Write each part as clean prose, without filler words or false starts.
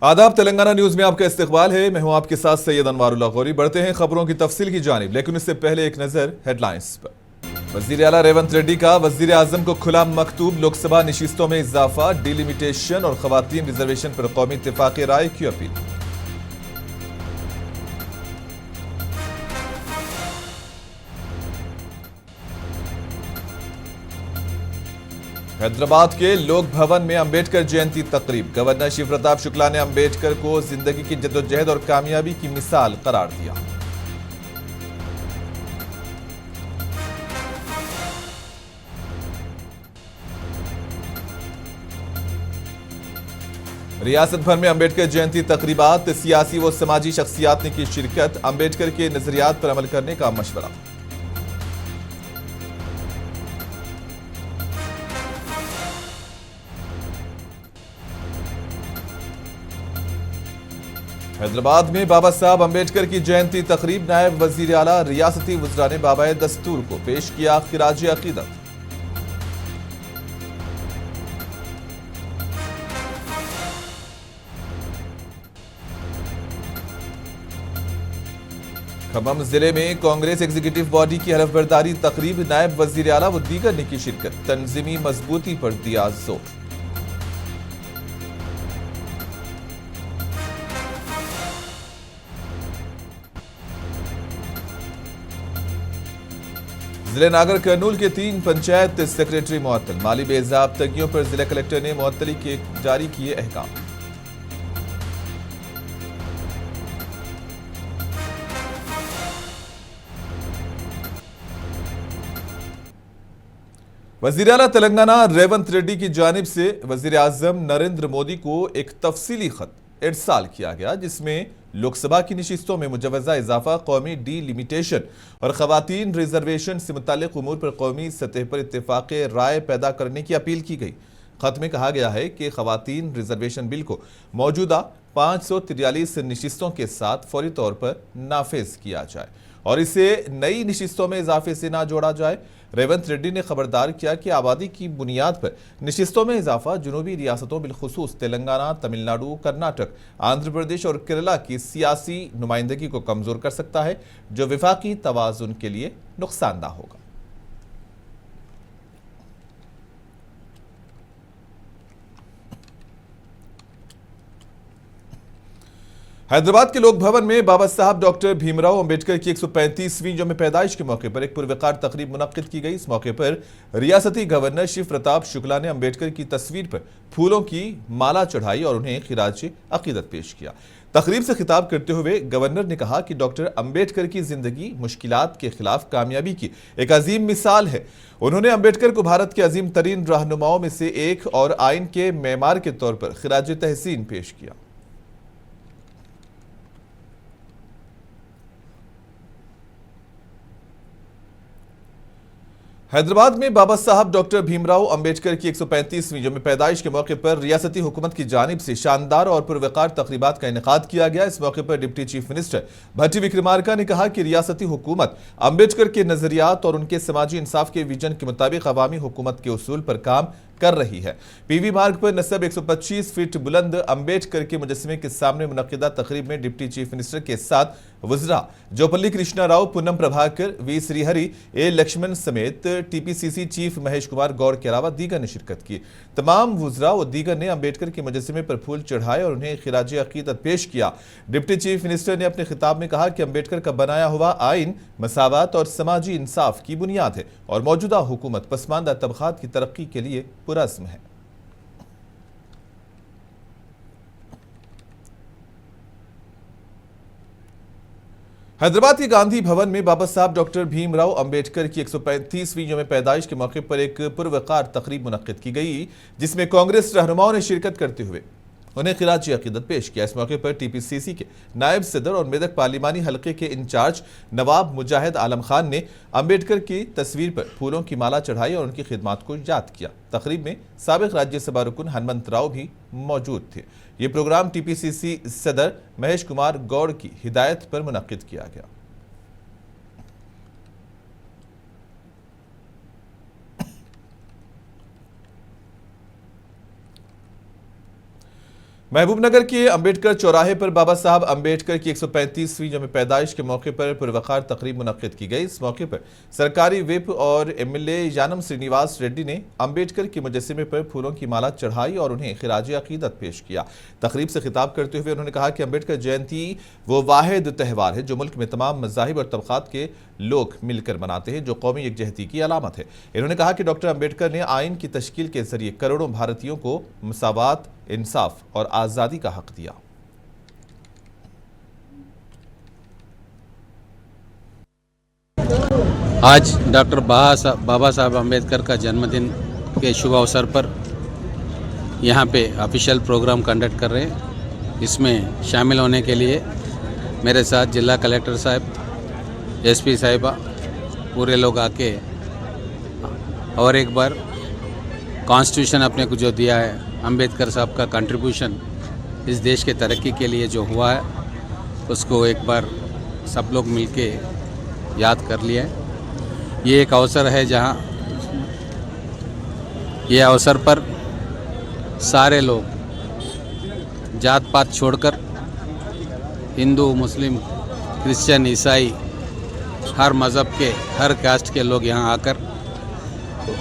आदाब। तेलंगाना न्यूज में आपका इस्तकबाल है। मैं हूं आपके साथ सैयद अनवारुल्लाह गौरी। बढ़ते हैं खबरों की तफसील की जानिब, लेकिन इससे पहले एक नजर हेडलाइंस पर। वजीर आला रेवंत रेड्डी का वजीर आजम को खुला मकतूब, लोकसभा नशिस्तों में इजाफा, डिलिमिटेशन और खवातीन रिजर्वेशन पर कौमी इत्तेफाक राय की अपील। हैदराबाद के लोक भवन में अंबेडकर जयंती तकरीब, गवर्नर शिव प्रताप शुक्ला ने अंबेडकर को जिंदगी की जद्दोजहद और कामयाबी की मिसाल करार दिया। रियासत भर में अंबेडकर जयंती तकरीबात, सियासी व समाजी शख्सियात ने की शिरकत, अंबेडकर के नजरियात पर अमल करने का मशवरा। हैदराबाद में बाबा साहब अंबेडकर की जयंती तकरीब, नायब वजीर आला रियासती वज़रा ने बाबाए दस्तूर को पेश किया खिराज अकीदत। खम्मम जिले में कांग्रेस एग्जीक्यूटिव बॉडी की हलफबरदारी तकरीब, नायब वजीर आला व दीगर ने की शिरकत, तंजीमी मजबूती पर दिया जोर। जिले नागर कर्नूल के 3 पंचायत सेक्रेटरी मुअत्तल, माली बेज़ाब्तगियों पर जिला कलेक्टर ने मुअत्तली के जारी किए अहकाम। वजीर आला तेलंगाना रेवंत रेड्डी की जानिब से वजीर आजम नरेंद्र मोदी को एक तफसीली खत इरसाल किया गया, जिसमें लोकसभा की नशिस्तों में मुजवजा इजाफा, कौमी डिलिमिटेशन और खवातीन रिजर्वेशन से मुताल्लिक उमूर पर कौमी सतह पर इत्तेफाक राय पैदा करने की अपील की गई। खत में कहा गया है कि खवातीन रिजर्वेशन बिल को मौजूदा 543 नशिस्तों के साथ फौरी तौर पर नाफिज किया जाए और इसे नई नशिस्तों में इजाफे से ना जोड़ा जाए। रेवंत रेड्डी ने खबरदार किया कि आबादी की बुनियाद पर नशिस्तों में इजाफा जुनूबी रियासतों बिलखुसूस तेलंगाना, तमिलनाडु, कर्नाटक, आंध्र प्रदेश और केरला की सियासी नुमाइंदगी को कमजोर कर सकता है, जो विफाकी तवाजुन के लिए नुकसानदा होगा। हैदराबाद के लोक भवन में बाबा साहब डॉक्टर भीमराव अंबेडकर की 135वीं यौम पैदाइश के मौके पर एक पुरवकार तकरीब मुनक्किद की गई। इस मौके पर रियासती गवर्नर शिव प्रताप शुक्ला ने अंबेडकर की तस्वीर पर फूलों की माला चढ़ाई और उन्हें खिराज अकीदत पेश किया। तकरीब से खिताब करते हुए गवर्नर ने कहा कि डॉक्टर अंबेडकर की जिंदगी मुश्किलात के खिलाफ कामयाबी की एक अजीम मिसाल है। उन्होंने अंबेडकर को भारत के अजीम तरीन रहनुमाओं में से एक और आइन के मेमार के तौर पर खिराज तहसीन पेश किया। हैदराबाद में बाबा साहब डॉक्टर भीमराव अंबेडकर की 135वीं यौम पैदाइश के मौके पर रियासती हुकूमत की जानिब से शानदार और पुरवकार तकरीबात का इनेकाद किया गया। इस मौके पर डिप्टी चीफ मिनिस्टर भट्टी विक्रमार्का ने कहा कि रियासती हुकूमत अंबेडकर के नजरियात और उनके समाजी इंसाफ के विजन के मुताबिक अवामी हुकूमत के उसूल पर काम कर रही है। पीवी मार्ग पर नस्ब 125 फीट बुलंद अंबेडकर के मुजस्समे के सामने मुनक्किदा तकरीब में डिप्टी चीफ मिनिस्टर के साथ वज़रा जोपल्ली कृष्णा राव, पूनम प्रभाकर, वी श्रीहरि, ए लक्ष्मण समेत टीपीसीसी चीफ महेश कुमार गौड़ के अलावा दीगर ने शिरकत की। तमाम वज़रा व दीगर ने अंबेडकर के मुजस्समे पर फूल चढ़ाए और उन्हें खिराज अकीदत पेश किया। डिप्टी चीफ मिनिस्टर ने अपने खिताब में कहा कि अंबेडकर का बनाया हुआ आइन मसावत और समाजी इंसाफ की बुनियाद है और मौजूदा हुकूमत पसमानदा तबकात की तरक्की के लिए पुरअज़्म है। हैदराबाद के गांधी भवन में बाबा साहब डॉक्टर भीमराव अंबेडकर की 135वीं यौम पैदाइश के मौके पर एक पुरवकार तकरीब मुनक्किद की गई, जिसमें कांग्रेस रहनुमाओं ने शिरकत करते हुए उन्हें खिराज अकीदत पेश किया। इस मौके पर टीपीसीसी के नायब सदर और मेदक पार्लिमानी हल्के के इंचार्ज नवाब मुजाहिद आलम खान ने अंबेडकर की तस्वीर पर फूलों की माला चढ़ाई और उनकी खिदमत को याद किया। तकरीब में साबिक राज्यसभा रुकन हनुमंत राव भी मौजूद थे। ये प्रोग्राम टीपीसीसी सदर महेश कुमार गौड़ की हिदायत पर मुनक्किद किया गया। महबूबनगर के अंबेडकर चौराहे पर बाबा साहब अंबेडकर की 135वीं जन्म पैदाइश के मौके पर पुरवकार तकरीब मुनक्किद की गई। इस मौके पर सरकारी विप और एमएलए यानम श्रीनिवास रेड्डी ने अंबेडकर के मुजस्सिमे पर फूलों की माला चढ़ाई और उन्हें खिराज अकीदत पेश किया। तकरीब से खिताब करते हुए उन्होंने कहा कि अंबेडकर जयंती वो वाहिद त्यौहार है जो मुल्क में तमाम मज़ाहिब और तबक़ात के लोग मिलकर मनाते हैं, जो कौमी यकजहती की अलामत है। इन्होंने कहा कि डॉक्टर अंबेडकर ने आइन की तश्कील के जरिए करोड़ों भारतीयों को मसावात, इंसाफ और आज़ादी का हक दिया। आज डॉक्टर बाबा साहब अम्बेडकर का जन्मदिन के शुभ अवसर पर यहाँ पे ऑफिशियल प्रोग्राम कंडक्ट कर रहे हैं। इसमें शामिल होने के लिए मेरे साथ जिला कलेक्टर साहब, एसपी साहिबा, पूरे लोग आके और एक बार कॉन्स्टिट्यूशन अपने को जो दिया है, अंबेडकर साहब का कंट्रीब्यूशन इस देश के तरक्की के लिए जो हुआ है, उसको एक बार सब लोग मिलके याद कर लिया है। ये एक अवसर है जहाँ ये अवसर पर सारे लोग जात पात छोड़कर, हिंदू, मुस्लिम, क्रिश्चियन, ईसाई, हर मज़हब के, हर कास्ट के लोग यहाँ आकर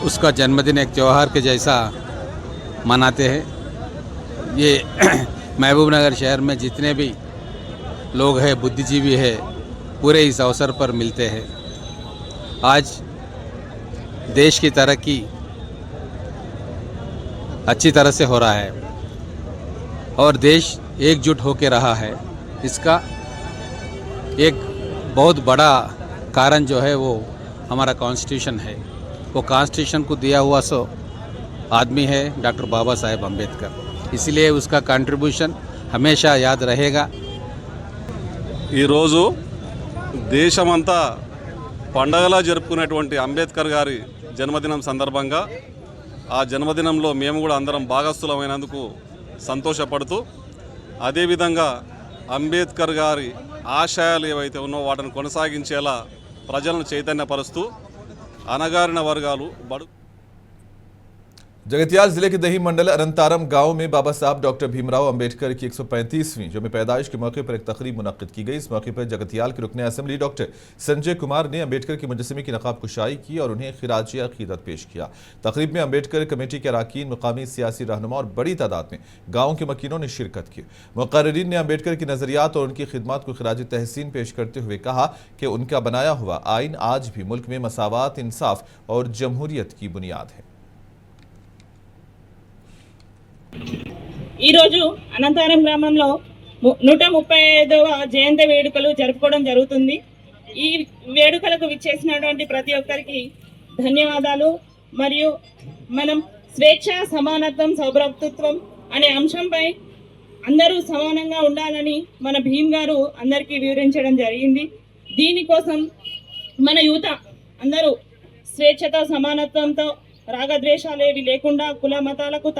उसका जन्मदिन एक त्यौहार के जैसा मनाते हैं। ये महबूबनगर शहर में जितने भी लोग हैं, बुद्धिजीवी है, पूरे इस अवसर पर मिलते हैं। आज देश की तरक्की अच्छी तरह से हो रहा है और देश एकजुट होकर रहा है। इसका एक बहुत बड़ा कारण जो है वो हमारा कॉन्स्टिट्यूशन है। वो कॉन्स्टिट्यूशन को दिया हुआ सो आदमी है डॉक्टर बाबा साहेब अम्बेडकर, इसलिए उसका कंट्रीब्यूशन हमेशा याद रहेगा। ఈ రోజు దేశమంతా పండగలా జరుపుకునేటువంటి అంబేద్కర్ గారి జన్మదినం సందర్భంగా ఆ జన్మదినంలో మేము కూడా అందరం భాగస్థులమైనందుకు సంతోషపడుతూ, అదేవిధంగా అంబేద్కర్ గారి ఆశయాలు ఏవైతే ఉన్నాయో వాటిని కొనసాగించేలా ప్రజలను చైతన్యపరుస్తూ అనగారిన వర్గాలు जगतियाल जिले के दही मंडल अनंतारम गांव में बाबा साहब डॉक्टर भीमराव अंबेडकर की 135वीं जन्म पैदाइश के मौके पर एक तकरीब मुनक्किद की गई। इस मौके पर जगतियाल के रुकन असेंबली डॉक्टर संजय कुमार ने अंबेडकर के मुजस्सिमे की नकाब कुशाई की और उन्हें खिराज अकीदत पेश किया। तकरीब में अंबेडकर कमेटी के अरकान, मुकामी सियासी रहनुमा और बड़ी तादाद में गाँव के मकीनों ने शिरकत की। मुक़र्रिरीन ने अंबेडकर की नज़रियात और उनकी खिदमत को खिराज तहसीन पेश करते हुए कहा कि उनका बनाया हुआ आइन आज भी मुल्क में मसावात, इंसाफ और जमहूरियत की बुनियाद है। ఈ రోజు అనంతారం గ్రామంలో 135వ జయంతి వేడుకలు జరుపుకోవడం జరుగుతుంది। ఈ వేడుకలకు విచ్చేసినటువంటి ప్రతి ఒక్కరికి ధన్యవాదాలు। మరియు మనం స్వేచ్ఛ, సమానత్వం, సౌభ్రాతృత్వం అనే అంశంపై అందరూ సమానంగా ఉండాలని మన భీమ్ గారు అందరికీ వివరించడం జరిగింది। దీనికోసం మన యువత అందరూ స్వేచ్ఛతో, సమానత్వంతో, రాగద్వేషాలేవి లేకుండా కుల మతాలకు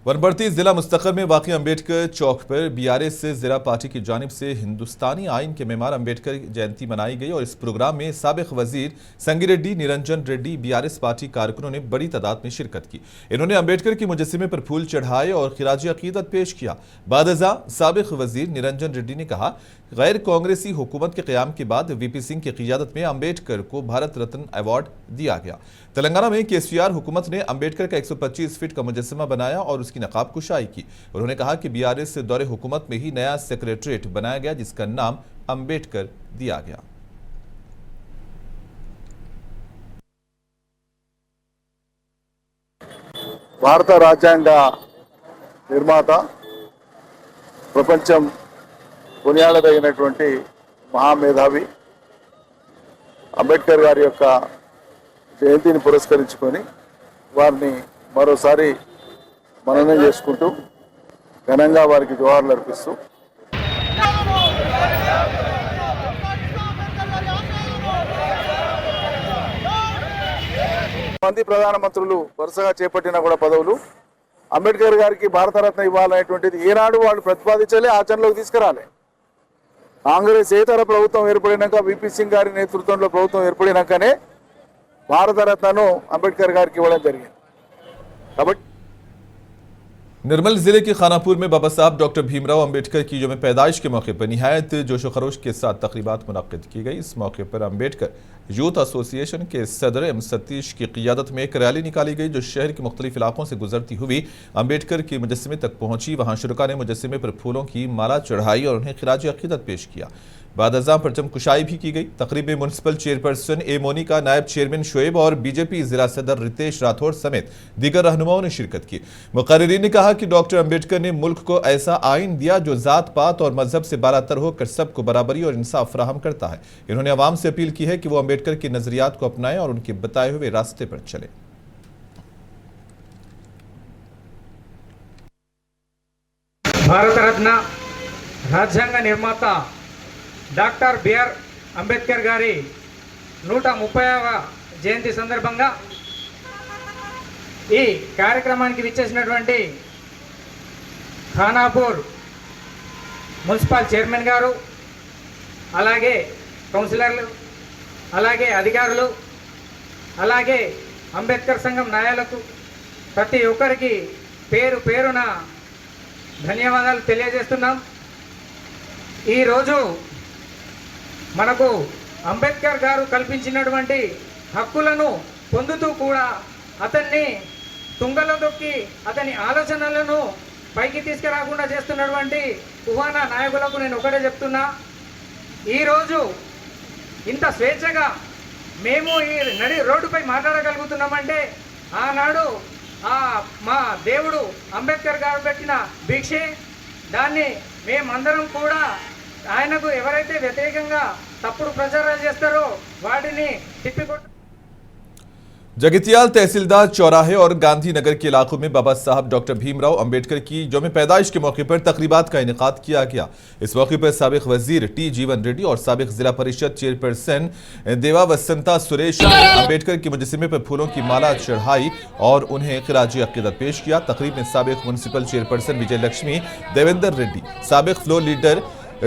वनपर्ती जिला मुस्तक़र में वाक़ई अंबेडकर चौक पर बीआरएस से जिला पार्टी की जानिब से हिंदुस्तानी आइन के मेमार अंबेडकर जयंती मनाई गई और इस प्रोग्राम में साबिक़ वजीर संगिरेड्डी निरंजन रेड्डी, बीआरएस पार्टी कारकुनों ने बड़ी तादाद में शिरकत की। इन्होंने अंबेडकर की मुजस्सिमे पर फूल चढ़ाए और खिराज अकीदत पेश किया। बादजा साबिक़ वजीर निरंजन रेड्डी ने कहा, गैर कांग्रेसी हुकूमत के क़याम के बाद वीपी सिंह की क़ियादत में अंबेडकर को भारत रत्न अवार्ड दिया गया। तेलंगाना में केसीआर हुकूमत ने अंबेडकर का 125 फीट का मुजस्सिमा बनाया और उसकी नकाब कुशाई की। उन्होंने कहा कि बीआरएस से दौरे हुकूमत में ही नया सेक्रेटरीट बनाया गया जिसका नाम अंबेडकर दिया गया। భారత రాజ్యాంగ నిర్మాత, ప్రపంచం కొనియాడదగినటువంటి మహామేధావి అంబేద్కర్ గారి యొక్క జయంతిని పురస్కరించుకొని వారిని మరోసారి మననం చేసుకుంటూ ఘనంగా వారికి జోహార్లు అర్పిస్తూ మంది ప్రధానమంత్రులు వరుసగా చేపట్టిన కూడా పదవులు అంబేద్కర్ గారికి భారతరత్న ఇవ్వాలనేటువంటిది ఏనాడు వాళ్ళు ప్రతిపాదించాలి, ఆచరణలోకి తీసుకురాలి। కాంగ్రెస్ ఏతర ప్రభుత్వం ఏర్పడినాక, విపి సింగ్ గారి నేతృత్వంలో ప్రభుత్వం ఏర్పడినాకనే భారతరత్నను అంబేద్కర్ గారికి ఇవ్వడం జరిగింది। కాబట్టి निर्मल जिले के खानापुर में बाबा साहब डॉक्टर भीमराव अंबेडकर की यौम पैदाइश के मौके पर निहायत जोश व खरोश के साथ तकरीबात मुनक्किद की गई। इस मौके पर अंबेडकर यूथ एसोसिएशन के सदर एम सतीश की क़ियादत में एक रैली निकाली गई जो शहर के मुख्तलिफ इलाकों से गुजरती हुई अंबेडकर के मुजस्समे तक पहुंची। वहां शुरका ने मुजस्समे पर फूलों की माला चढ़ाई और उन्हें खिराज अक़ीदत पेश किया। बाद अज़ां परचम कुशाई भी की गई। तकरीब में म्यूनसिपल चेयरपर्सन ए मोनिका, नायब चेयरमैन शोएब और बीजेपी जिला सदर रितेश राठौर समेत दीगर रहनुमाओं ने शिरकत की। मुक़र्रिरीन ने कहा कि डॉक्टर अंबेडकर ने मुल्क को ऐसा आइन दिया जो ज़ात पात और मजहब से बालातर होकर सबको बराबरी और इंसाफ फराहम करता है। इन्होंने अवाम से अपील की है कि वो अंबेडकर के नजरियात को अपनाएं और उनके बताए हुए रास्ते पर चले। भारत रत्न రాజ్యాంగ నిర్మాత డాక్టర్ బిఆర్ అంబేద్కర్ గారి 130వ జయంతి సందర్భంగా ఈ కార్యక్రమానికి విచ్చేసినటువంటి ఖానాపూర్ మున్సిపల్ చైర్మన్ గారు, అలాగే కౌన్సిలర్లు, అలాగే అధికారులు, అలాగే అంబేద్కర్ సంఘం నాయకులకు ప్రతి ఒక్కరికి పేరు పేరున ధన్యవాదాలు తెలియజేస్తున్నాం। ఈరోజు మనకు అంబేద్కర్ గారు కల్పించినటువంటి హక్కులను పొందుతూ కూడా అతన్ని తుంగలో దొక్కి అతని ఆలోచనలను పైకి తీసుకురాకుండా చేస్తున్నటువంటి కుహానా నాయకులకు నేను ఒకటే చెప్తున్నా, ఈరోజు ఇంత స్వేచ్ఛగా మేము ఈ నడి రోడ్డుపై మాట్లాడగలుగుతున్నామంటే ఆనాడు మా దేవుడు అంబేద్కర్ గారు పెట్టిన భిక్షే। దాన్ని మేమందరం కూడా ఆయనకు ఎవరైతే వ్యతిరేకంగా తప్పుడు ప్రచారాలు చేస్తారో వాటిని తిప్పికొట్టు। जगित्याल तहसीलदार चौराहे और गांधीनगर के इलाकों में बाबा साहब डॉक्टर भीमराव अंबेडकर की यौम पैदाइश के मौके पर तकरीबात का इनेकाद किया गया। इस मौके पर साबिक वजीर टी जीवन रेड्डी और साबिक जिला परिषद चेयरपर्सन देवा वसंता सुरेश ने अंबेडकर के मुजस्समे पर फूलों की माला चढ़ाई और उन्हें खिराज अक़ीदत पेश किया। तकरीब में साबिक म्यूनसिपल चेयरपर्सन विजय लक्ष्मी, देवेंद्र रेड्डी, साबिक फ्लोर लीडर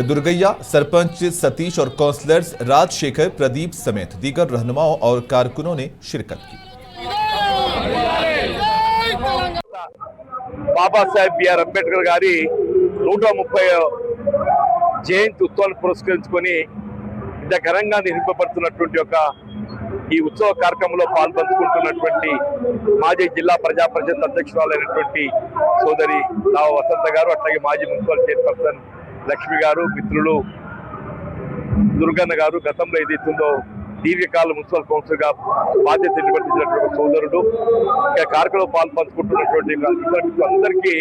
दुर्गैया, सरपंच सतीश और काउंसलर्स राजशेखर, प्रदीप समेत दीगर रहनुमाओं और कारकुनों ने शिरकत की। బాబాసాహెబ్ బిఆర్ అంబేద్కర్ గారి 130వ జయంతి ఉత్సవాన్ని పురస్కరించుకొని ఇంత ఘనంగా నిర్వహింపబడుతున్నటువంటి ఈ ఉత్సవ కార్యక్రమంలో పాల్పంచుకుంటున్నటువంటి మాజీ జిల్లా ప్రజా పరిషత్ అధ్యక్షురాలైనటువంటి సోదరి రావ వసంత గారు, అట్లాగే మాజీ మున్సిపల్ చైర్పర్సన్ లక్ష్మి గారు, మిత్రులు దుర్గన్న గారు, గతంలో ఏదైతుందో దీర్ఘకాల మున్సిపల్ కౌన్సిల్ గా బాధ్యత నిర్వర్తించినటువంటి సోదరుడు, ఇంకా కార్యక్రమంలో పాల్పంచుకుంటున్నటువంటి అందరికీ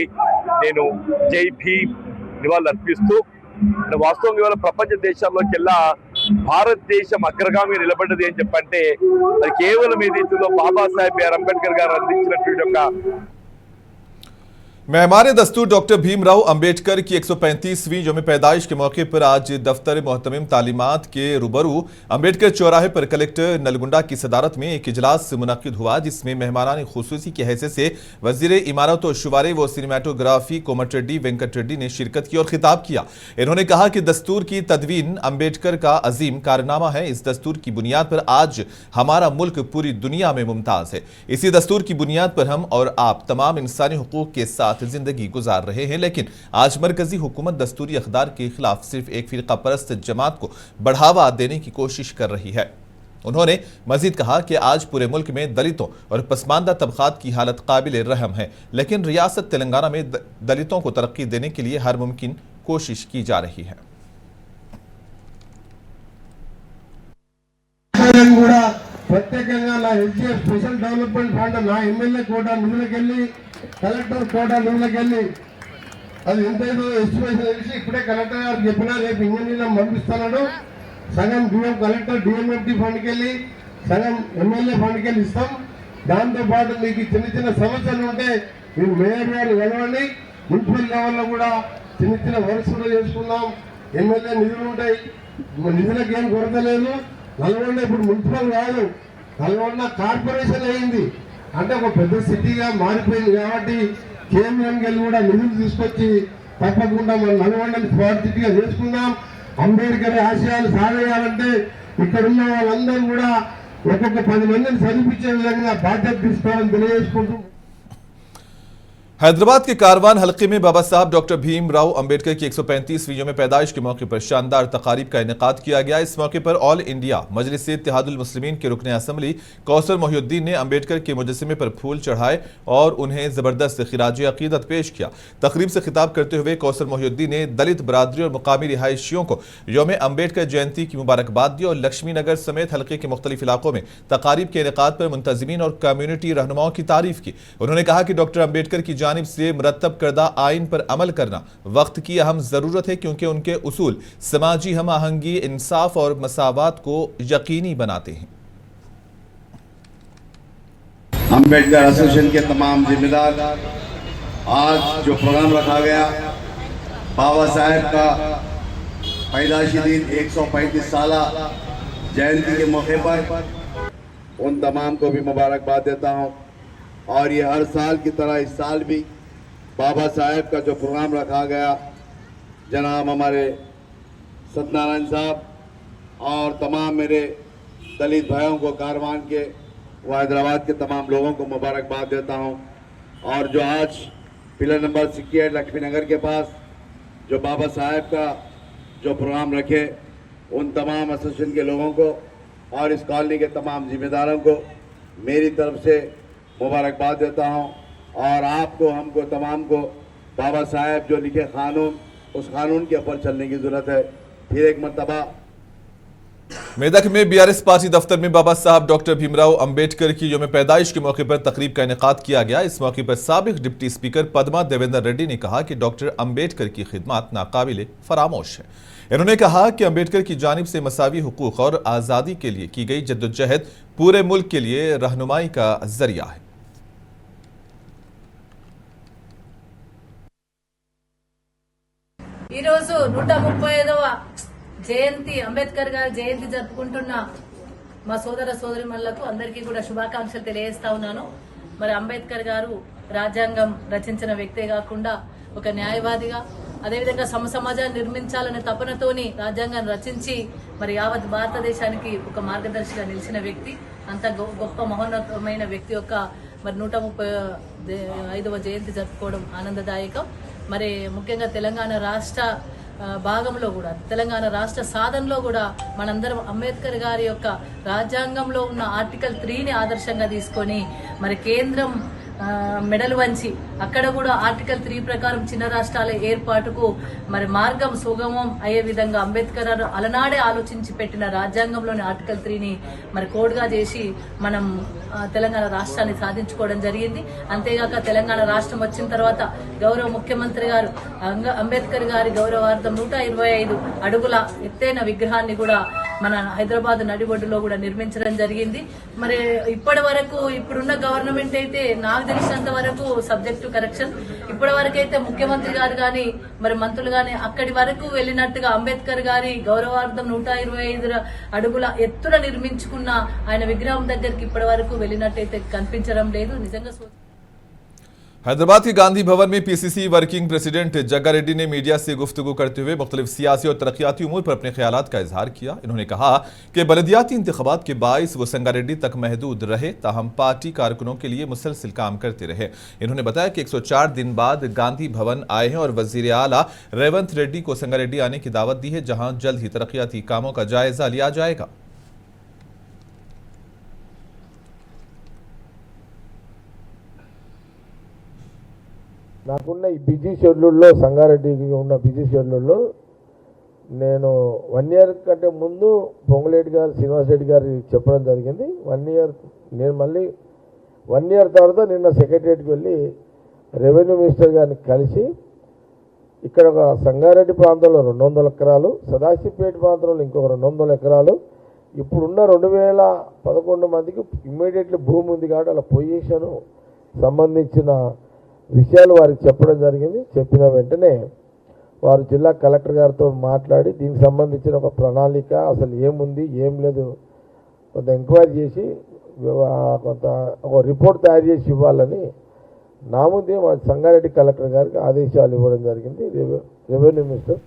నేను జై భీమ్ నివాళులు అర్పిస్తూ, వాస్తవంగా ఇవాళ ప్రపంచ దేశాల్లోకెల్లా భారతదేశం అగ్రగామి నిలబడ్డది అని చెప్పంటే అది కేవలం ఏదైతుందో బాబాసాహెబ్ బిఆర్ అంబేద్కర్ గారు అందించినటువంటి मेहमान दस्तूर डॉक्टर भीमराव अंबेडकर की 135वीं यौम पैदाइश के मौके पर आज दफ्तर मोहतमिम तालीमात के रूबरू अंबेडकर चौराहे पर कलेक्टर नलगुंडा की सदारत में एक इजलास मुनक्किद हुआ, जिसमें मेहमानान खुसूसी की हैसियत से वजीर इमारत और शुमारे व सिनेमाटोग्राफी कोमट रेड्डी वेंकट रेड्डी ने शिरकत की और खिताब किया। इन्होंने कहा कि दस्तूर की तदवीन अंबेडकर का अजीम कारनामा है। इस दस्तूर की बुनियाद पर आज हमारा मुल्क पूरी दुनिया में मुमताज़ है। इसी दस्तूर की बुनियाद पर हम और आप तमाम इंसानी हुकूक के साथ जिंदगी गुजार रहे हैं, लेकिन आज मरकजी हुकूमत दस्तूरी अखदार के खिलाफ सिर्फ एक फिरका परस्त जमात को बढ़ावा देने की कोशिश कर रही है। उन्होंने मजीद कहा कि आज पूरे मुल्क में दलितों और पसमानदा तबकात की हालत काबिल रहम है, लेकिन रियासत तेलंगाना में दलितों को तरक्की देने के लिए हर मुमकिन कोशिश की जा रही है। ప్రత్యేకంగా నా ఎస్జిఎస్ స్పెషల్ డెవలప్మెంట్ ఫండ్ నా ఎమ్మెల్యే కోటా నిధులకెళ్ళి కలెక్టర్ కోటా నిధులకెళ్ళి అది ఎంతైదో ఎస్టిమేషన్ వేసి ఇప్పుడే కలెక్టర్ గారు చెప్పినా రేపు ఇంజనీర్లను పంపిస్తున్నాడు। సగం డిఎం కలెక్టర్ డిఎంఎఫ్టీ ఫండ్కి వెళ్ళి సగం ఎమ్మెల్యే ఫండ్కి వెళ్ళి ఇస్తాం। దాంతోపాటు మీకు చిన్న చిన్న సమస్యలు ఉంటే మీరు మేయర్ గారు కలవండి, మున్సిపల్ లెవెల్లో కూడా చిన్న చిన్న వర్క్స్ కూడా చేసుకుందాం। ఎమ్మెల్యే నిధులు ఉంటాయి, నిధులకు ఏం కొరత లేదు। నల్గొండ ఇప్పుడు మున్సిపల్ కాదు, నల్గొండ కార్పొరేషన్ అయింది అంటే ఒక పెద్ద సిటీగా మారిపోయింది కాబట్టి కేంద్రానికి వెళ్ళి కూడా నిధులు తీసుకొచ్చి తప్పకుండా మనం నల్గొండని స్మార్ట్ సిటీగా చేసుకుందాం। అంబేద్కర్ ఆశయాలు సాగేయాలంటే ఇక్కడున్న వాళ్ళందరూ కూడా ఒక్కొక్క 10 మందిని చదివించే విధంగా బాధ్యత తీసుకోవాలని తెలియజేసుకుంటూ हैदराबाद के कारवान हलके में बाबा साहब डॉक्टर भीमराव अंबेडकर की 135वीं यौम पैदाइश के मौके पर शानदार तकारीब का इनेकाद किया गया। इस मौके पर ऑल इंडिया मजलिस-ए-इत्तेहादुल मुस्लिमीन के रुकन असम्बली कौसर मोहिउद्दीन ने अंबेडकर के मुजस्समे पर फूल चढ़ाए और उन्हें जबरदस्त खिराज अकीदत पेश किया। तकरीब से खिताब करते हुए कौसर मोहिउद्दीन ने दलित बरादरी और मुकामी रिहायशियों को यौम अंबेडकर जयंती की मुबारकबाद दी और लक्ष्मी नगर समेत हल्के के मुख्तलिफ इलाकों में तकारीब के इनेकाद पर मुंतजिमीन और कम्युनिटी रहनुमाओं की तारीफ की। उन्होंने कहा कि डॉक्टर अंबेडकर की जानिब से मुरत्तब करदा आइन पर अमल करना वक्त की अहम जरूरत है, क्योंकि उनके उसूल समाजी हम आहंगी, इंसाफ और मसावत को यकीनी बनाते हैं। अंबेडकर एसोसिएशन के तमाम जिम्मेदार, आज जो प्रोग्राम रखा गया बाबा साहेब का पैदाइशी दिन 135 साल जयंती के मौके पर उन तमाम को भी मुबारकबाद देता हूं। और ये हर साल की तरह इस साल भी बाबा साहेब का जो प्रोग्राम रखा गया, जनाब हमारे सत्यनारायण साहब और तमाम मेरे दलित भाइयों को, कारवान के व हैदराबाद के तमाम लोगों को मुबारकबाद देता हूं। और जो आज पिलर नंबर 68 लक्ष्मी नगर के पास जो बाबा साहेब का जो प्रोग्राम रखे, उन तमाम एसोसिएशन के लोगों को और इस कॉलोनी के तमाम जिम्मेदारों को मेरी तरफ से मुबारकबाद देता हूं। और आपको, हमको, तमाम को बाबा साहेब जो लिखे कानून, उस कानून के ऊपर चलने की जरूरत है। फिर एक मरतबा मेदक में बीआरएस पार्टी दफ्तर में बाबा साहब डॉक्टर भीमराव अंबेडकर की यौम पैदाइश के मौके पर तकरीब का इनेकाद किया गया। इस मौके पर साबिक डिप्टी स्पीकर पद्मा देवेंद्र रेड्डी ने कहा कि डॉक्टर अंबेडकर की खिदमत नाकाबिले फरामोश है। इन्होंने कहा कि अंबेडकर की जानिब से मसावी हुकूक और आज़ादी के लिए की गई जद्दोजहद पूरे मुल्क के लिए रहनुमाई का जरिया है। ఈ రోజు 135వ జయంతి అంబేద్కర్ గారి జయంతి జరుపుకుంటున్న మా సోదర సోదరిమణులకు అందరికీ కూడా శుభాకాంక్షలు తెలియజేస్తా ఉన్నాను। మరి అంబేద్కర్ గారు రాజ్యాంగం రచించిన వ్యక్తే కాకుండా ఒక న్యాయవాదిగా, అదేవిధంగా సమాజాన్ని నిర్మించాలనే తపనతోని రాజ్యాంగాన్ని రచించి మరి యావత్ భారతదేశానికి ఒక మార్గదర్శిగా నిలిచిన వ్యక్తి, అంత గొప్ప మహోన్నతమైన వ్యక్తి యొక్క మరి 135వ జయంతి జరుపుకోవడం ఆనందదాయకం। మరి ముఖ్యంగా తెలంగాణ రాష్ట్ర భాగంలో కూడా, తెలంగాణ రాష్ట్ర సాధనలో కూడా మనందరం అంబేద్కర్ గారి యొక్క రాజ్యాంగంలో ఉన్న ఆర్టికల్ 3ని ఆదర్శంగా తీసుకొని మరి కేంద్రం మెడలు వంచి అక్కడ కూడా ఆర్టికల్ 3 ప్రకారం చిన్న రాష్ట్రాల ఏర్పాటుకు మరి మార్గం సుగమం అయ్యే విధంగా అంబేద్కర్ గారు అలనాడే ఆలోచించి పెట్టిన రాజ్యాంగంలోని ఆర్టికల్ 3ని మరి కోడ్గా చేసి మనం తెలంగాణ రాష్ట్రాన్ని సాధించుకోవడం జరిగింది। అంతేగాక తెలంగాణ రాష్ట్రం వచ్చిన తర్వాత గౌరవ ముఖ్యమంత్రి గారు అంబేద్కర్ గారి గౌరవార్థం 125 అడుగుల ఎత్తైన విగ్రహాన్ని కూడా మన హైదరాబాద్ నడిబొడ్డులో కూడా నిర్మించడం జరిగింది। మరి ఇప్పటి వరకు ఇప్పుడున్న గవర్నమెంట్ అయితే నాకు తెలిసినంత వరకు సబ్జెక్టు కరెక్షన్, ఇప్పటి వరకు అయితే ముఖ్యమంత్రి గారు కానీ మరి మంత్రులు కానీ అక్కడి వరకు వెళ్ళినట్టుగా అంబేద్కర్ గారి గౌరవార్థం 125 అడుగుల ఎత్తున నిర్మించుకున్న ఆయన విగ్రహం దగ్గరికి ఇప్పటి వరకు వెళ్ళినట్టయితే కనిపించడం లేదు। నిజంగా हैदराबाद के गांधी भवन में पीसीसी वर्किंग प्रेसिडेंट जग्गा रेड्डी ने मीडिया से गुफ्तगू करते हुए मुख्तलिफ सियासी और तरक्याती उमूर पर अपने ख्यालात का इजहार किया। इन्होंने कहा कि बलदियाती इंतखाबात के बाइस वो संगारेड्डी तक महदूद रहे, ताहम पार्टी कारकुनों के लिए मुसलसिल काम करते रहे। इन्होंने बताया कि 104 दिन बाद गांधी भवन आए हैं और वजीर आला रेवंत रेड्डी को संगारेड्डी आने की दावत दी है, जहां जल्द ही तरक्याती कामों का जायजा लिया जाएगा। నాకున్న ఈ బిజీ షెడ్యూల్లో, సంగారెడ్డికి ఉన్న బిజీ షెడ్యూల్లో నేను 1 ఇయర్ కంటే ముందు పొంగులేటి గారు, శ్రీనివాస్ రెడ్డి గారు చెప్పడం జరిగింది। 1 ఇయర్ నేను మళ్ళీ 1 ఇయర్ తర్వాత నిన్న సెక్రటరియట్కి వెళ్ళి రెవెన్యూ మినిస్టర్ గారిని కలిసి ఇక్కడ ఒక సంగారెడ్డి ప్రాంతంలో 200 ఎకరాలు, సదాశివపేట ప్రాంతంలో ఇంకొక 200 ఎకరాలు, ఇప్పుడున్న 2011 మందికి ఇమ్మీడియట్లీ భూమి ఉంది కాబట్టి అలా పొజిషను సంబంధించిన విషయాలు వారికి చెప్పడం జరిగింది। చెప్పిన వెంటనే వారు జిల్లా కలెక్టర్ గారితో మాట్లాడి దీనికి సంబంధించిన ఒక ప్రణాళిక, అసలు ఏముంది ఏం లేదు కొంత ఎంక్వైరీ చేసి కొంత ఒక రిపోర్ట్ తయారు చేసి ఇవ్వాలని నా ముందే మా సంగారెడ్డి కలెక్టర్ గారికి ఆదేశాలు ఇవ్వడం జరిగింది రెవెన్యూ మినిస్టర్।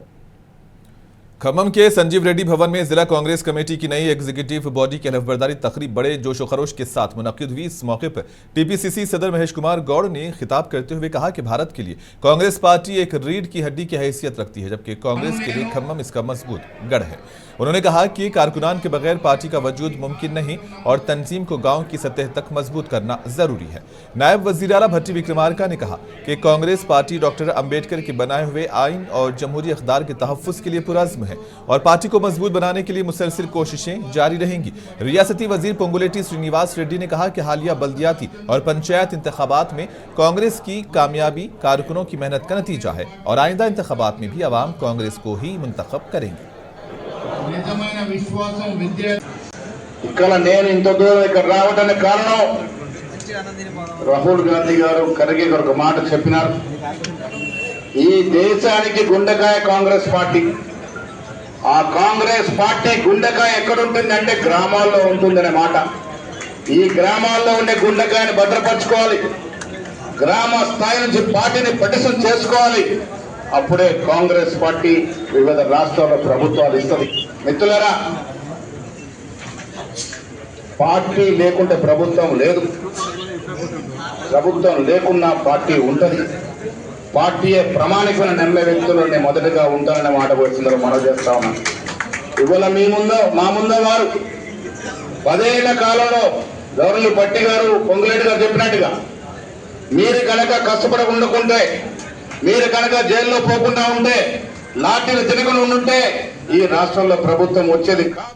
खम्मम के संजीव रेड्डी भवन में जिला कांग्रेस कमेटी की नई एग्जीक्यूटिव बॉडी की हलफबरदारी तकरीब बड़े जोश व खरोश के साथ मुनक्किद हुई। इस मौके पर टीपीसीसी सदर महेश कुमार गौड़ ने खिताब करते हुए कहा कि भारत के लिए कांग्रेस पार्टी एक रीढ़ की हड्डी की हैसियत रखती है, जबकि कांग्रेस के लिए खम्मम इसका मजबूत गढ़ है। उन्होंने कहा कि कारकुनान के बगैर पार्टी का वजूद मुमकिन नहीं और तंजीम को गांव की सतह तक मजबूत करना जरूरी है। नायब वजीर आला भट्टी विक्रमार्का ने कहा कि कांग्रेस पार्टी डॉक्टर अंबेडकर के बनाए हुए आइन और जमहूरी इक़्तिदार के तहफ़्फ़ुज़ के लिए पुरज़्म है और पार्टी को मजबूत बनाने के लिए मुसलसिल कोशिशें जारी रहेंगी। रियासती वजीर पोंगुलेटी श्रीनिवास रेड्डी ने कहा कि हालिया बल्दियाती और पंचायत इंतखाबात में कांग्रेस की कामयाबी कारकुनों की मेहनत का नतीजा है और आइंदा इंतखाबात में भी अवाम कांग्रेस को ही मुंतखब करेंगे। ఇక్కడ నేను ఇంత దూరం ఇక్కడ రావడానికి కారణం రాహుల్ గాంధీ గారు కరిగే ఒక మాట చెప్పినారు, ఈ దేశానికి గుండెకాయ కాంగ్రెస్ పార్టీ. ఆ కాంగ్రెస్ పార్టీ గుండెకాయ ఎక్కడ ఉంటుందంటే గ్రామాల్లో ఉంటుందనే మాట. ఈ గ్రామాల్లో ఉండే గుండెకాయని భద్రపరచుకోవాలి, గ్రామ స్థాయి నుంచి పార్టీని పటిష్టం చేసుకోవాలి. అప్పుడే కాంగ్రెస్ పార్టీ వివిధ రాష్ట్రాల్లో ప్రభుత్వాలు ఇస్తుంది. మిత్రులారా, పార్టీ లేకుంటే ప్రభుత్వం లేదు, ప్రభుత్వం లేకున్నా పార్టీ ఉంటుంది. పార్టీయే ప్రమాణికమైన నమ్మే వ్యక్తులు నేను మొదటగా ఉంటాననే మాట వచ్చిందో మనం చేస్తా ఉన్నాం. ఇవాళ మా ముందు వారు 10 ఏళ్ల కాలంలో గవర్నర్ భట్టి గారు పొంగులేటి గారు చెప్పినట్టుగా మీరు కనుక కష్టపడి ఉండకుంటే, మీరు కనుక జైల్లో పోకుండా ఉంటే, లాఠీలు తినకుండా ఉంటే ఈ రాష్ట్రంలో ప్రభుత్వం వచ్చేది కాదు.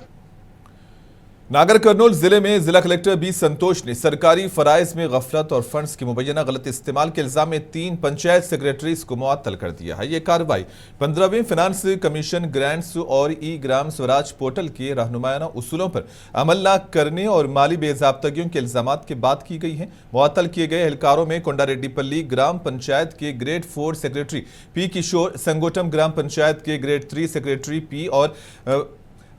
नागर कर्नूल जिले में जिला कलेक्टर बी संतोष ने सरकारी फराइज में गफलत और फंड्स के मुबैना गलत इस्तेमाल के इल्जाम में 3 पंचायत सेक्रेटरीज को मुअत्तल कर दिया है। ये कार्रवाई 15वें फाइनेंस कमीशन ग्रांट्स और ई ग्राम स्वराज पोर्टल के रहनुमायाना उसूलों पर अमल न करने और माली बेज़ाब्तगियों के इल्जाम के बाद की गई है। मुअत्तल किए गए एहलकारों में कोंडारेड्डीपल्ली ग्राम पंचायत के ग्रेड 4 सेक्रेटरी पी किशोर, संगोटम ग्राम पंचायत के ग्रेड 3 सेक्रेटरी पी और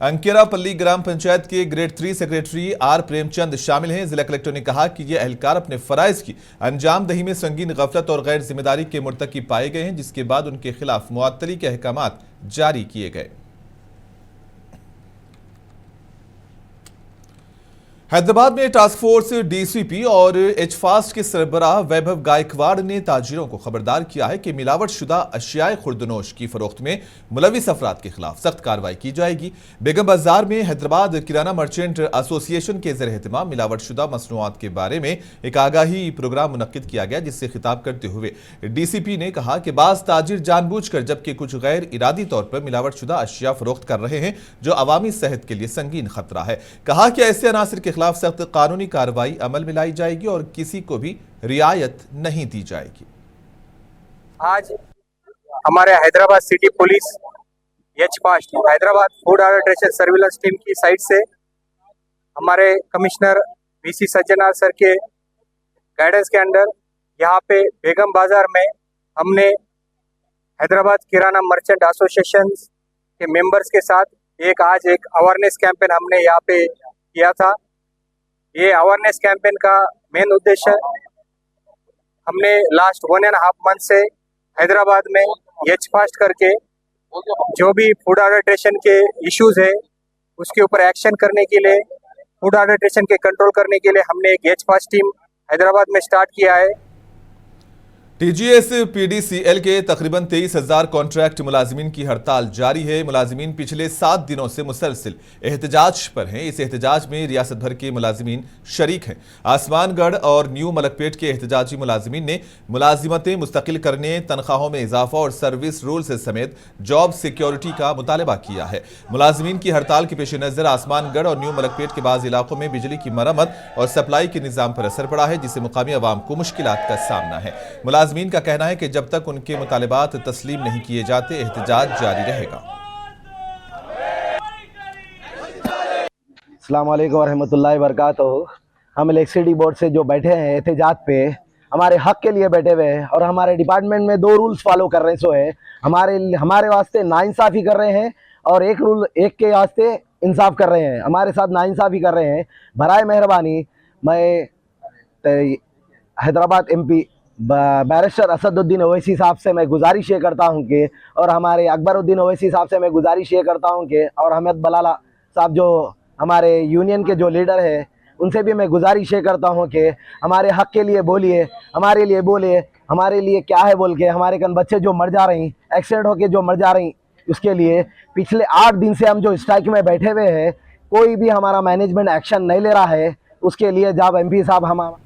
अंकेरापल्ली ग्राम पंचायत के ग्रेड 3 सेक्रेटरी आर प्रेमचंद शामिल हैं। जिला कलेक्टर ने कहा कि ये एहलकार अपने फराइज की अंजामदही में संगीन गफलत और गैर जिम्मेदारी के मुर्तकिब पाए गए हैं, जिसके बाद उनके खिलाफ मुअत्तली के अहकामात जारी किए गए। हैदराबाद में टास्क फोर्स डीसीपी और एचफास्ट के सरबराह वैभव गायकवाड़ ने ताजिरों को खबरदार किया है कि मिलावट शुदा अशियाए खुर्दनोश की फरोख्त में मुलविस अफराद के खिलाफ सख्त कार्रवाई की जाएगी। बेगम बाजार में हैदराबाद किराना मर्चेंट एसोसिएशन के ज़रिए एहतमाम मिलावट शुदा मसनूआत के बारे में एक आगाही प्रोग्राम मुनक्किद किया गया, जिससे खिताब करते हुए डीसीपी ने कहा कि बाज़ ताजिर जानबूझकर जबकि कुछ गैर इरादी तौर पर मिलावट शुदा अशिया फरोख्त कर रहे हैं, जो अवामी सेहत के लिए संगीन खतरा है। कहा कि ऐसे अनासिर के खिलाफ सख्त कानूनी कार्रवाई अमल में लाई जाएगी और किसी को भी रियायत नहीं दी जाएगी। आज हमारे Hyderabad city police HFAST Hyderabad food order surveillance team की साइड से हमारे कमिश्नर वीसी सज्जनार सर के गाइडेंस के अंडर यहाँ पे बेगम बाजार में हमने हैदराबाद किराना मर्चेंट एसोसिएशन के मेंबर्स के साथ आज एक अवेयरनेस कैंपेन हमने यहाँ पे किया था। ये अवेयरनेस कैंपेन का मेन उद्देश्य, हमने लास्ट 1.5 मंथ से हैदराबाद में एचफास्ट करके जो भी फूड ऑर्डर के इश्यूज है उसके ऊपर एक्शन करने के लिए, फूड ऑर्डर के कंट्रोल करने के लिए हमने एक एचफास्ट टीम हैदराबाद में स्टार्ट किया है। टीजीएस पीडीसीएल के तकरीबन 23,000 कॉन्ट्रैक्ट मुलाजिमीन की हड़ताल जारी है। मुलाजिमीन पिछले 7 दिनों से मुसलसिल एहतजाज पर हैं। इस एहतजाज में रियासत भर के मुलाजिमीन शरीक हैं। आसमानगढ़ और न्यू मलकपेट के एहतजाजी मुलाजिमीन ने मुलाजिमतें मुस्तकिल करने, तनख्वाहों में इजाफा और सर्विस रूल्स समेत जॉब सिक्योरिटी का मुतालबा किया है। मुलाजिमीन की हड़ताल के पेश नज़र आसमानगढ़ और न्यू मलकपेट के बाज़ इलाकों में बिजली की मरम्मत और सप्लाई के निज़ाम पर असर पड़ा है, जिससे मुकामी अवाम को मुश्किलात का सामना है। मुलाजिमीन का कहना है कि जब तक उनके मुतालिबात तस्लीम नहीं किए जाते, एहतजाज जारी रहेगा। अस्सलाम वालेकुम रहमतुल्लाहि वबरकातुहू। हम इलेक्ट्रिसिटी बोर्ड से जो बैठे हैं एहतजाज पे, हमारे हक के लिए बैठे हुए हैं और हमारे डिपार्टमेंट में 2 रूल्स फॉलो कर रहे हैं। सो है हमारे वास्ते नाइंसाफ़ी कर रहे हैं और एक के वास्ते इंसाफ कर रहे हैं। हमारे साथ नाइंसाफ़ी कर रहे हैं। बराए मेहरबानी मैं हैदराबाद एमपी बैरिस्टर असदुद्दीन ओवैसी साहब से मैं गुजारिश ये करता हूँ कि, और हमारे अकबरुद्दीन ओवैसी साहब से मैं गुजारिश ये करता हूँ कि, और अहमद बलाला साहब जो हमारे यूनियन के जो लीडर है उनसे भी मैं गुजारिश ये करता हूँ कि हमारे हक के लिए बोलिए, हमारे लिए बोलिए, हमारे लिए क्या है बोल के। हमारे कन बच्चे जो मर जा रही, एक्सीडेंट होके जो मर जा रही, उसके लिए पिछले 8 दिन से हम जो स्ट्राइक में बैठे हुए हैं, कोई भी हमारा मैनेजमेंट एक्शन नहीं ले रहा है। उसके लिए जब एमपी साहब हमारा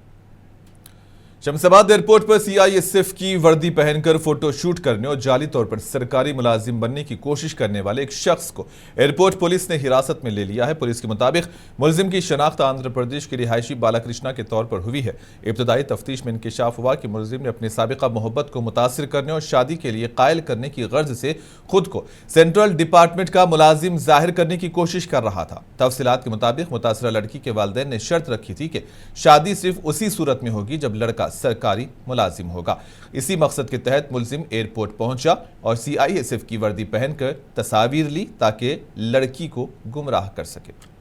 शमशाबाद एयरपोर्ट पर सीआईएसएफ की वर्दी पहनकर फोटो शूट करने और जाली तौर पर सरकारी मुलाजिम बनने की कोशिश करने वाले एक शख्स को एयरपोर्ट पुलिस ने हिरासत में ले लिया है। पुलिस के मुताबिक मुलजिम की शनाख्त आंध्र प्रदेश के रिहायशी बालाकृष्णा के तौर पर हुई है। इब्तदाई तफ्तीश में इंकशाफ हुआ कि मुलजिम ने अपनी साबिका मोहब्बत को मुतासिर करने और शादी के लिए कायल करने की गर्ज से खुद को सेंट्रल डिपार्टमेंट का मुलाजिम जाहिर करने की कोशिश कर रहा था। तफसीलात के मुताबिक मुतासरा लड़की के वालिदैन ने शर्त रखी थी कि शादी सिर्फ उसी सूरत में होगी जब लड़का सरकारी मुलाजिम होगा। इसी मकसद के तहत मुलजिम एयरपोर्ट पहुंचा और सीआईएसएफ की वर्दी पहनकर तस्वीर ली ताकि लड़की को गुमराह कर सके।